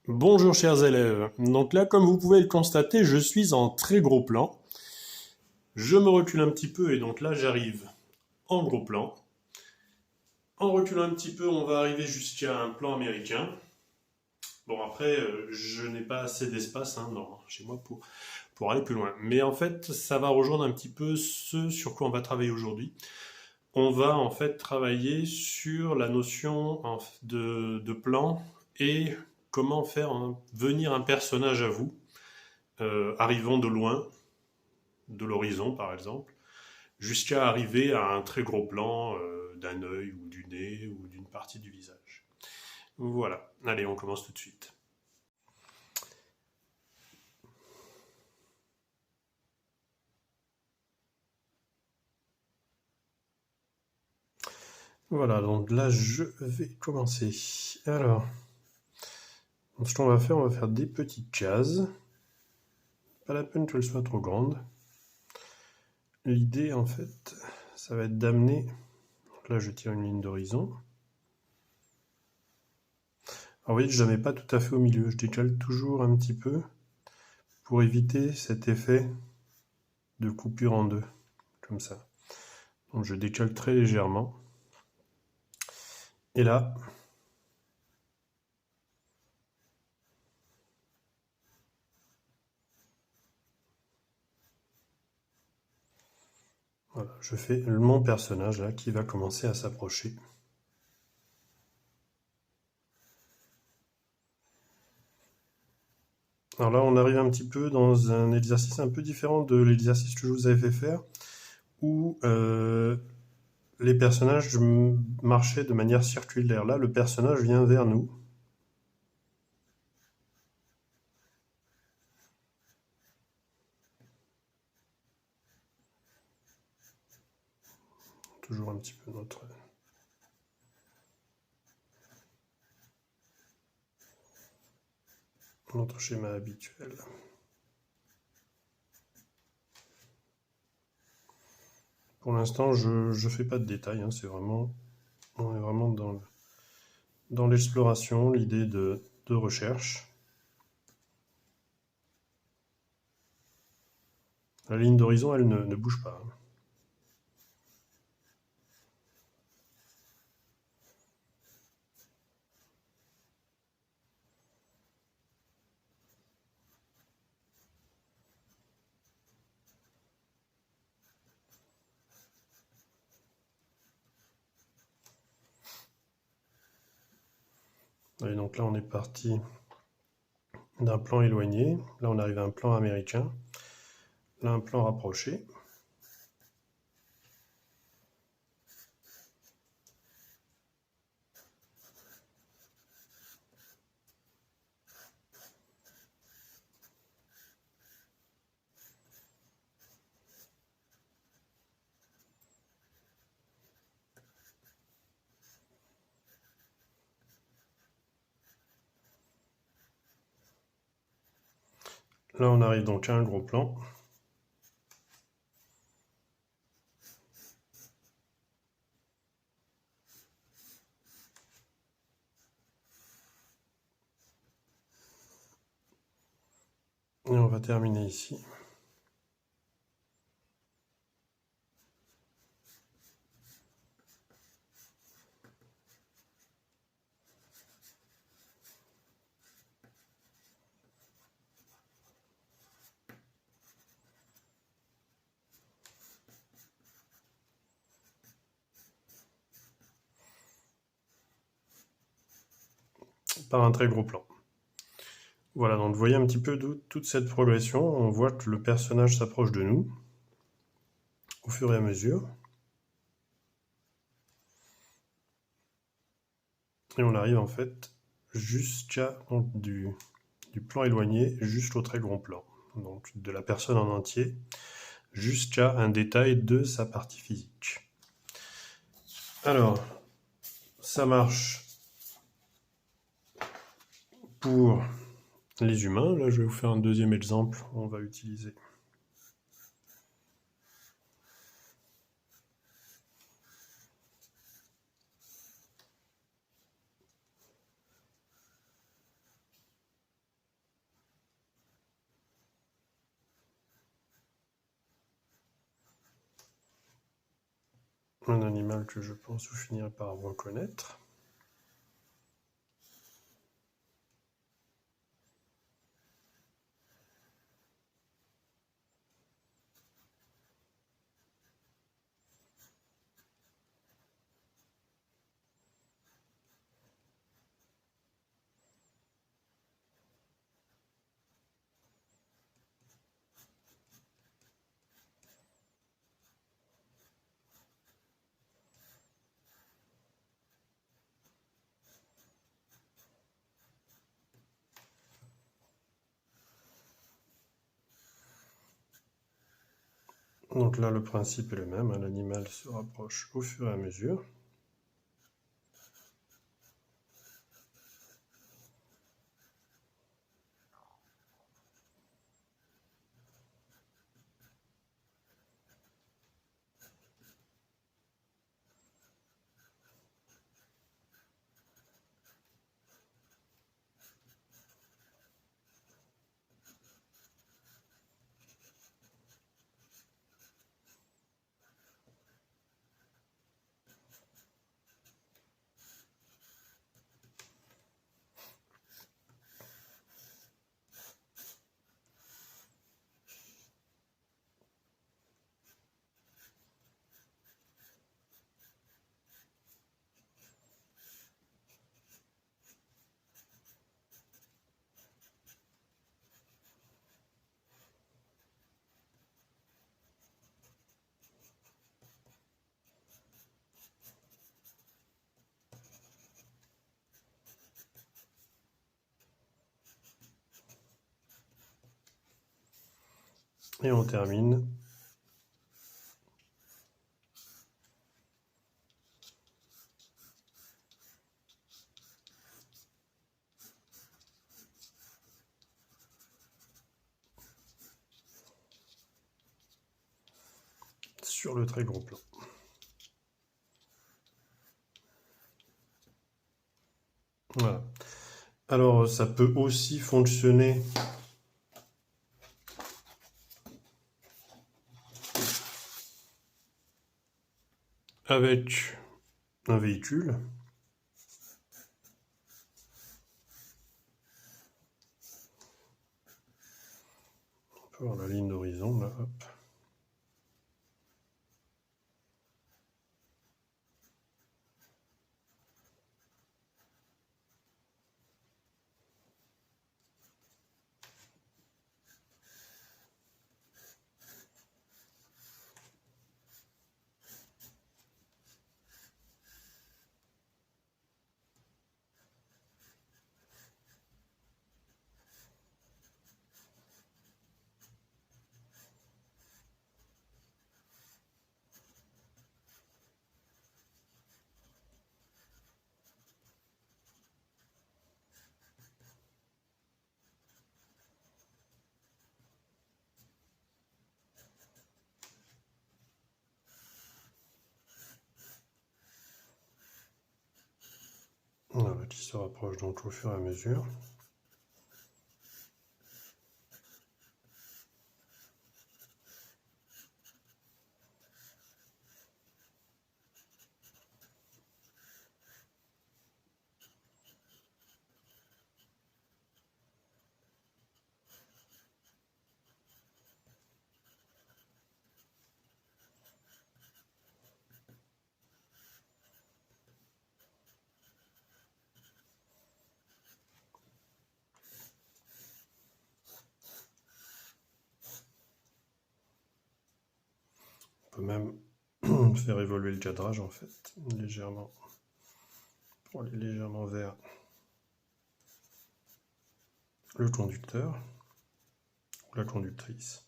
Bonjour chers élèves. Donc là, comme vous pouvez le constater, je suis en très gros plan. Je me recule un petit peu et donc là, j'arrive en gros plan. En reculant un petit peu, on va arriver jusqu'à un plan américain. Bon, après, je n'ai pas assez d'espace chez moi pour aller plus loin. Mais en fait, ça va rejoindre un petit peu ce sur quoi on va travailler aujourd'hui. On va en fait travailler sur la notion de plan et comment faire venir un personnage à vous, arrivant de loin, de l'horizon par exemple, jusqu'à arriver à un très gros plan d'un œil ou du nez ou d'une partie du visage. Voilà, allez, on commence tout de suite. Voilà, donc là je vais commencer. Alors, ce qu'on va faire, on va faire des petites cases. Pas la peine qu'elles soient trop grandes. L'idée en fait, ça va être d'amener. Donc là je tire une ligne d'horizon. Alors oui, je ne la mets pas tout à fait au milieu, je décale toujours un petit peu pour éviter cet effet de coupure en deux, comme ça. Donc je décale très légèrement. Et là, voilà, je fais mon personnage là qui va commencer à s'approcher. Alors là, on arrive un petit peu dans un exercice un peu différent de l'exercice que je vous avais fait faire, où les personnages marchaient de manière circulaire. Là, le personnage vient vers nous. Toujours un petit peu notre schéma habituel. Pour l'instant, je ne fais pas de détails, c'est vraiment, on est vraiment dans l'exploration, l'idée de recherche. La ligne d'horizon, elle ne bouge pas. Et donc là, on est parti d'un plan éloigné. Là, on arrive à un plan américain. Là, un plan rapproché. Là, on arrive donc à un gros plan. Et on va terminer ici. Par un très gros plan. Voilà, donc vous voyez un petit peu toute cette progression. On voit que le personnage s'approche de nous au fur et à mesure. Et on arrive en fait jusqu'à du plan éloigné jusqu'au très gros plan. Donc de la personne en entier jusqu'à un détail de sa partie physique. Alors, ça marche pour les humains. Là, je vais vous faire un deuxième exemple. On va utiliser Un animal que je pense vous finirez par reconnaître. Donc là, le principe est le même, hein, l'animal se rapproche au fur et à mesure. Et on termine sur le très gros plan. Voilà. Alors, ça peut aussi fonctionner avec un véhicule. On peut voir la ligne d'horizon, là, hop. Voilà, qui se rapproche donc au fur et à mesure. On peut même faire évoluer le cadrage en fait, légèrement, pour aller légèrement vers le conducteur ou la conductrice.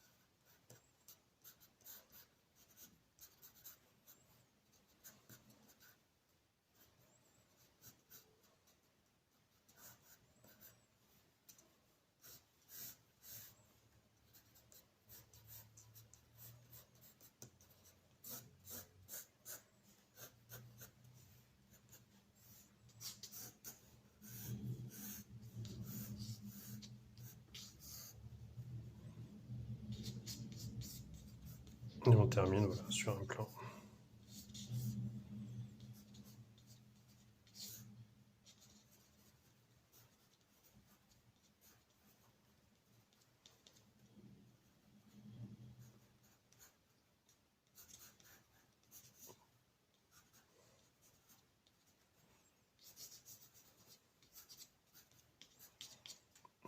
Et on termine voilà, sur un plan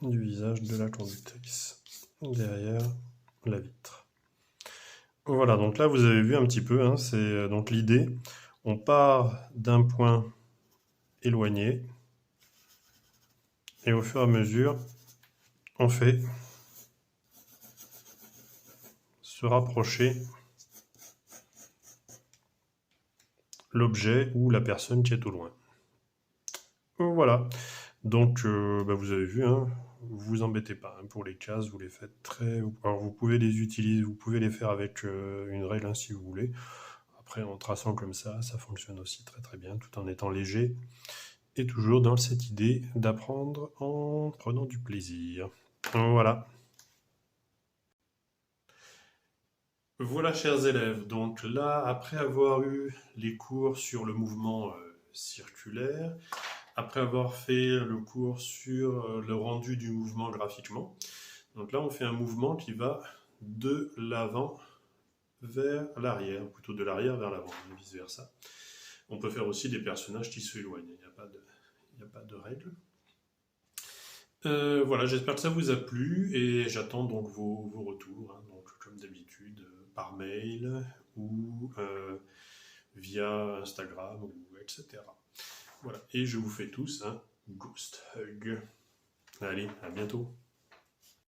du visage de la conductrice derrière la vitre. Voilà, donc là vous avez vu un petit peu, hein, c'est donc l'idée. On part d'un point éloigné et au fur et à mesure, on fait se rapprocher l'objet ou la personne qui est au loin. Voilà, donc vous avez vu, hein, vous embêtez pas, hein, pour les cases, vous les faites très... Alors vous pouvez les utiliser, vous pouvez les faire avec une règle, hein, si vous voulez. Après, en traçant comme ça fonctionne aussi très très bien, tout en étant léger. Et toujours dans cette idée d'apprendre en prenant du plaisir. Voilà. Voilà, chers élèves, donc là, après avoir eu les cours sur le mouvement circulaire, après avoir fait le cours sur le rendu du mouvement graphiquement, donc là, on fait un mouvement qui va de l'avant vers l'arrière, ou plutôt de l'arrière vers l'avant, et vice-versa. On peut faire aussi des personnages qui s'éloignent, il n'y a pas de règle. Voilà, j'espère que ça vous a plu et j'attends donc vos retours, hein, donc comme d'habitude, par mail ou via Instagram, ou etc. Voilà, et je vous fais tous un ghost hug. Allez, à bientôt.